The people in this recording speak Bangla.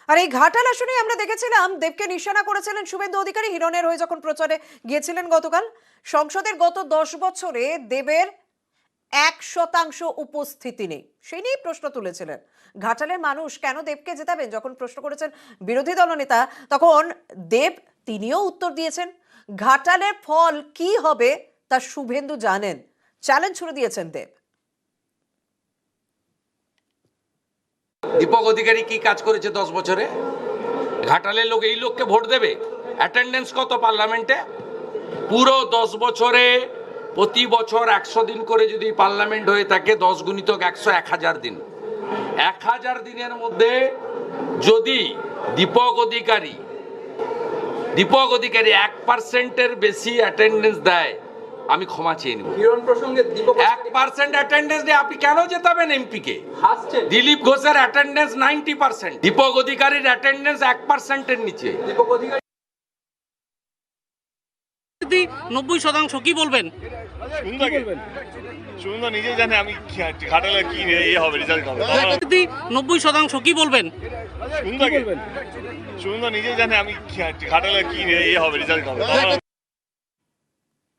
আর এই ঘাটাল আসনে আমরা দেখেছিলাম দেবকে নিশানা করেছিলেন শুভেন্দু অধিকারী হিরণের হয়ে যখন প্রচারে গিয়েছিলেন গতকাল। সংসদের গত 10 বছরে দেবের 1% উপস্থিতি নেই, সেই নিয়ে প্রশ্ন তুলেছিলেন। ঘাটালের মানুষ কেন দেবকে জেতাবেন যখন প্রশ্ন করেছেন বিরোধী দলনেতা, তখন দেব তিনিও উত্তর দিয়েছেন ঘাটালের ফল কি হবে তা শুভেন্দু জানেন। চ্যালেঞ্জ ছুড়ে দিয়েছেন দেব। দীপক অধিকারী কি কাজ করেছে 10 বছরে? ঘাটালের লোক এই লোককে ভোট দেবে? অ্যাটেন্ডেন্স কত পার্লামেন্টে? পুরো 10 বছরে প্রতি বছর 100 দিন করে যদি পার্লামেন্ট হয়ে থাকে, 10 গুণিতক 100, 1000 দিন। 1000 দিনের মধ্যে যদি দীপক অধিকারী 1% বেশি অ্যাটেন্ডেন্স দেয়, আমি ক্ষমা চেয়ে নেব। হিরণ প্রসঙ্গে 1% অ্যাটেন্ডেন্স দিয়ে আপনি কেন জেতাবেন এমপি কে? দিলীপ ঘোষের অ্যাটেন্ডেন্স 90%, দীপক অধিকারীর অ্যাটেন্ডেন্স 1% এর নিচে। দীপক অধিকারী 90% কি বলবেন? সুন্দর নিজেই জানে আমি ঘাটালে কি হবে রেজাল্ট হবে। 90% কি বলবেন? সুন্দর নিজেই জানে আমি ঘাটালে কি হবে রেজাল্ট হবে।